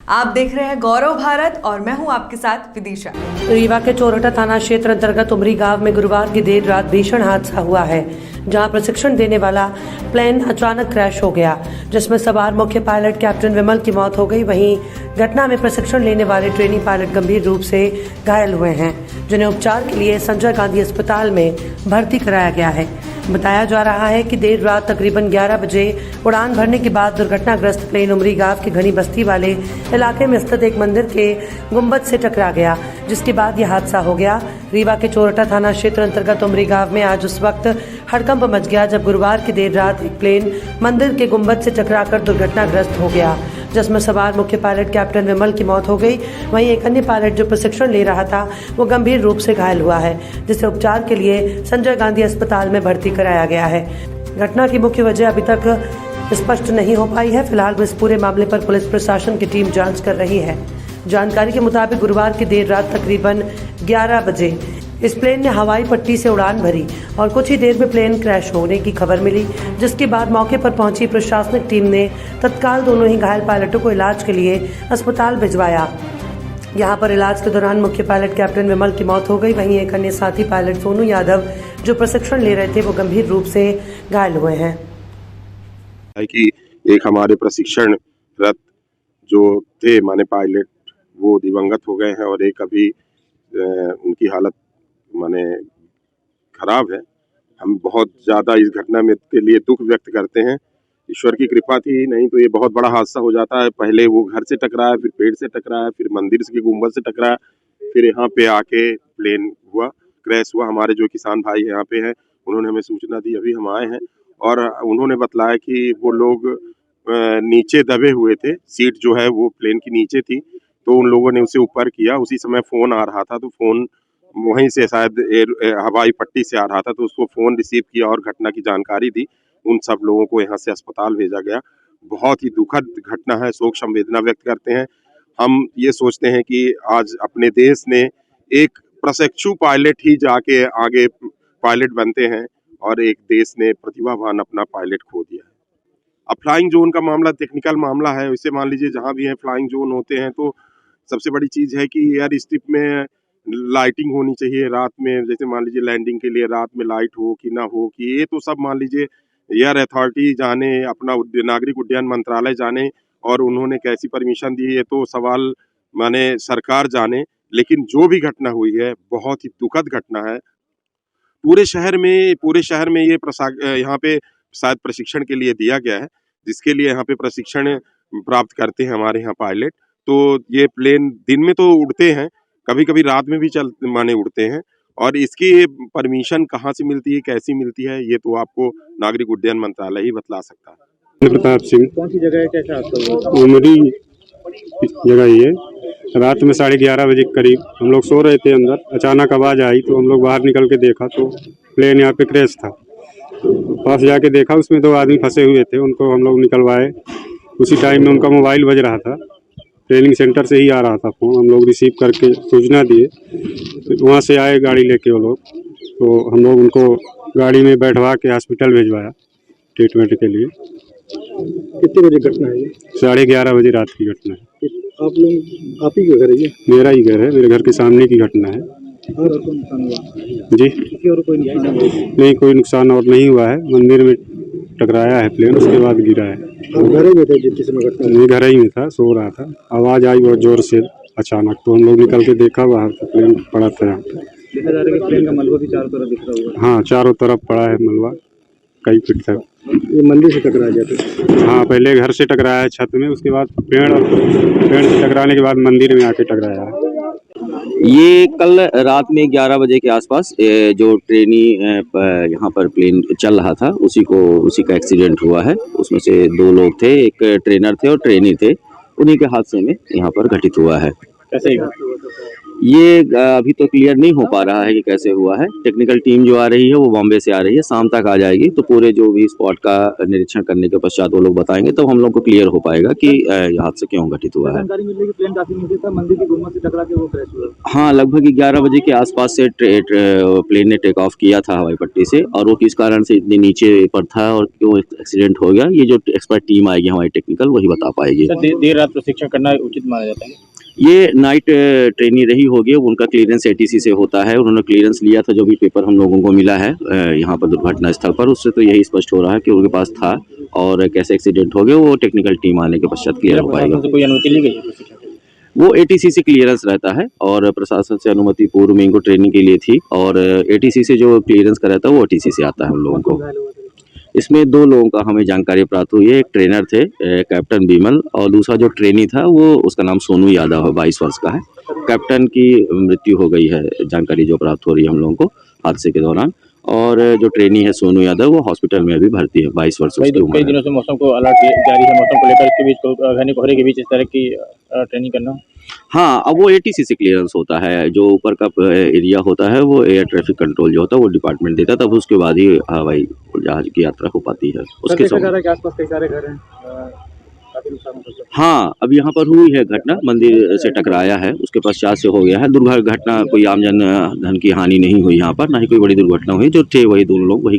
आप देख रहे हैं गौरव भारत और मैं हूं आपके साथ विदिशा। रीवा के चोरहटा थाना क्षेत्र अंतर्गत उमरी गांव में गुरुवार की देर रात भीषण हादसा हुआ है, जहां प्रशिक्षण देने वाला प्लेन अचानक क्रैश हो गया, जिसमें सवार मुख्य पायलट कैप्टन विमल की मौत हो गई। वहीं घटना में प्रशिक्षण लेने वाले ट्रेनी पायलट गंभीर रूप से घायल हुए हैं, जिन्हें उपचार के लिए संजय गांधी अस्पताल में भर्ती कराया गया है। बताया जा रहा है कि देर रात तकरीबन 11 बजे उड़ान भरने के बाद दुर्घटनाग्रस्त प्लेन उमरी गांव की घनी बस्ती वाले इलाके में स्थित एक मंदिर के गुंबद से टकरा गया, जिसके बाद यह हादसा हो गया। रीवा के चोरहटा थाना क्षेत्र अंतर्गत उमरी गांव में आज उस वक्त हड़कंप मच गया जब गुरुवार की देर रात एक प्लेन मंदिर के गुंबद से टकराकर दुर्घटनाग्रस्त हो गया, जिसमें सवार मुख्य पायलट कैप्टन विमल की मौत हो गई। वहीं एक अन्य पायलट जो प्रशिक्षण ले रहा था वो गंभीर रूप से घायल हुआ है, जिसे उपचार के लिए संजय गांधी अस्पताल में भर्ती कराया गया है। घटना की मुख्य वजह अभी तक स्पष्ट नहीं हो पाई है। फिलहाल इस पूरे मामले पर पुलिस प्रशासन की टीम जांच कर रही है। जानकारी के मुताबिक गुरुवार की देर रात तकरीबन 11 बजे इस प्लेन ने हवाई पट्टी से उड़ान भरी और कुछ ही देर में प्लेन क्रैश होने की खबर मिली, जिसके बाद मौके पर पहुंची प्रशासनिक टीम ने तत्काल दोनों ही घायल पायलटों को इलाज के लिए अस्पताल भिजवाया। यहां पर इलाज के दौरान मुख्य पायलट कैप्टन विमल की मौत हो गई। वहीं एक अन्य साथी पायलट सोनू यादव जो प्रशिक्षण ले रहे थे वो गंभीर रूप से घायल हुए हैं। कि एक हमारे प्रशिक्षणरत जो थे माने पायलट वो दिवंगत हो गए हैं और एक अभी उनकी हालत माने खराब है। हम बहुत ज़्यादा इस घटना में के लिए दुख व्यक्त करते हैं। ईश्वर की कृपा थी, नहीं तो ये बहुत बड़ा हादसा हो जाता है। पहले वो घर से टकराया, फिर पेड़ से टकराया, फिर मंदिर के गुंबद से टकराया, फिर यहाँ पे आके प्लेन हुआ, क्रैश हुआ। हमारे जो किसान भाई यहाँ पे हैं उन्होंने हमें सूचना दी, अभी हम आए हैं और उन्होंने बताया कि वो लोग नीचे दबे हुए थे। सीट जो है वो प्लेन की नीचे थी, तो उन लोगों ने उसे ऊपर किया। उसी समय फ़ोन आ रहा था, तो फ़ोन वहीं से शायद हवाई पट्टी से आ रहा था, तो उसको फ़ोन रिसीव किया और घटना की जानकारी दी। उन सब लोगों को यहाँ से अस्पताल भेजा गया। बहुत ही दुखद घटना है, शोक संवेदना व्यक्त करते हैं। हम ये सोचते हैं कि आज अपने देश ने एक प्रशिक्षु पायलट ही जाके आगे पायलट बनते हैं और एक देश ने प्रतिभावान अपना पायलट खो दिया है। अब फ्लाइंग जोन का मामला टेक्निकल मामला है। वैसे मान लीजिए जहाँ भी है फ्लाइंग जोन होते हैं तो सबसे बड़ी चीज़ है कि एयर स्ट्रिप में लाइटिंग होनी चाहिए रात में। जैसे मान लीजिए लैंडिंग के लिए रात में लाइट हो कि ना हो, कि ये तो सब मान लीजिए एयर अथॉरिटी जाने, अपना नागरिक उड्डयन मंत्रालय जाने और उन्होंने कैसी परमिशन दी है तो सवाल माने सरकार जाने। लेकिन जो भी घटना हुई है बहुत ही दुखद घटना है। पूरे शहर में ये यहाँ पे शायद प्रशिक्षण के लिए दिया गया है, जिसके लिए यहाँ पे प्रशिक्षण प्राप्त करते हैं हमारे यहाँ पायलट। तो ये प्लेन दिन में तो उड़ते हैं, कभी-कभी रात में भी माने उड़ते हैं और इसकी परमिशन कहाँ से मिलती है, कैसी मिलती है, ये तो आपको नागरिक उड्डयन मंत्रालय ही बतला सकता है। प्रताप सिंह। कौन सी जगह है, कैसा हादसा हुआ? उमरी जगह ही है। रात में 11:30 बजे के करीब हम लोग सो रहे थे अंदर, अचानक आवाज़ आई तो हम लोग बाहर निकल के देखा तो प्लेन यहाँ पे क्रैश था। पास जाके देखा उसमें 2 आदमी फंसे हुए थे, उनको हम लोग निकलवाए। उसी टाइम में उनका मोबाइल बज रहा था, ट्रेनिंग सेंटर से ही आ रहा था फ़ोन। हम लोग रिसीव करके सूचना दिए, तो वहाँ से आए गाड़ी लेके वो लोग, तो हम लोग उनको गाड़ी में बैठवा के हॉस्पिटल भिजवाया ट्रीटमेंट के लिए। कितने बजे घटना है? 11:30 बजे रात की घटना है। आप ही का घर है ये? मेरा ही घर है, मेरे घर के सामने की घटना है। और कोई नुकसान हुआ? जी किसी और कोई नुकसान हुआ? नहीं, कोई नुकसान और नहीं हुआ है। मंदिर में टकराया है प्लेन, उसके बाद गिरा है। आप घर में थे जिस समय घटना? नहीं, घर ही में था, सो रहा था। आवाज़ आई बहुत ज़ोर से अचानक, तो हम लोग निकल के देखा बाहर तो प्लेन पड़ा था यहाँ पे। देखा जा रहा है कि प्लेन का मलबा भी चारों तरफ दिख रहा हुआ है। हाँ, चारों तरफ पड़ा है मलबा, कई फीट तक। ये मंदिर से टकरा जाते? हाँ, पहले घर से टकराया है छत में, उसके बाद पेड़ से टकराने के बाद मंदिर में आके टकराया है। ये कल रात में 11 बजे के आसपास जो ट्रेनी यहाँ पर प्लेन चल रहा था उसी का एक्सीडेंट हुआ है। उसमें से 2 लोग थे, एक ट्रेनर थे और ट्रेनी थे। उन्हीं के हादसे में यहाँ पर घटित हुआ है। कैसे? ये अभी तो क्लियर नहीं हो पा रहा है कि कैसे हुआ है। टेक्निकल टीम जो आ रही है वो बॉम्बे से आ रही है, शाम तक आ जाएगी तो पूरे जो भी स्पॉट का निरीक्षण करने के पश्चात वो लोग बताएंगे तब हम लोग को क्लियर हो पाएगा कि यह हादसा क्यों घटित हुआ है। जानकारी मिल रही है कि प्लेन काफी नीचे था, मंदिर की गुम्बद से टकरा के वो क्रैश हुआ। हाँ, लगभग 11 बजे के आसपास से प्लेन ने टेक ऑफ किया था हवाई पट्टी से, और वो किस कारण से इतने नीचे पर था और क्यों एक्सीडेंट हो गया, ये जो एक्सपर्ट टीम आएगी हमारी टेक्निकल वही बता पाएगी। देर रात प्रशिक्षण करना उचित माना जाता है? ये नाइट ट्रेनी रही होगी, उनका क्लियरेंस एटीसी से होता है, उन्होंने क्लियरेंस लिया था। जो भी पेपर हम लोगों को मिला है यहाँ पर दुर्घटना स्थल पर, उससे तो यही स्पष्ट हो रहा है कि उनके पास था और कैसे एक्सीडेंट हो गया वो टेक्निकल टीम आने के पश्चात क्लियर हो पाएगा। कोई अनुमति ली गई? वो एटीसी से क्लियरेंस रहता है और प्रशासन से अनुमति पूर्व में इनको ट्रेनिंग के लिए थी, और एटीसी से जो क्लियरेंस का रहता है वो एटीसी से आता है हम लोगों को। इसमें 2 लोगों का हमें जानकारी प्राप्त हुई है। एक ट्रेनर थे कैप्टन विमल, और दूसरा जो ट्रेनी था वो उसका नाम सोनू यादव है, 22 वर्ष का है। कैप्टन की मृत्यु हो गई है, जानकारी जो प्राप्त हो रही है हम लोगों को हादसे के दौरान, और जो ट्रेनी है सोनू यादव वो हॉस्पिटल में अभी भर्ती है, 22 वर्ष उसकी उम्र है। कई दिनों से मौसम को अलर्ट जारी है, मौसम को लेकर इसके बीच घने कोहरे के बीच इस तरह की ट्रेनिंग करना। हाँ, अब वो एटीसी से क्लियरेंस होता है, जो ऊपर का एरिया होता है वो एयर ट्रैफिक कंट्रोल जो होता है वो डिपार्टमेंट देता है, तब उसके बाद ही हवाई जहाज की यात्रा हो पाती है। उसके आसपास कई सारे घर हैं, काफी नुकसान हो सकता है। हाँ, अब यहाँ पर हुई है घटना, मंदिर से टकराया है, उसके पश्चात से हो गया है दुर्घटना। कोई आम जन धन की हानि नहीं हुई यहाँ पर, ना ही कोई बड़ी दुर्घटना हुई। जो थे वही 2 लोग वही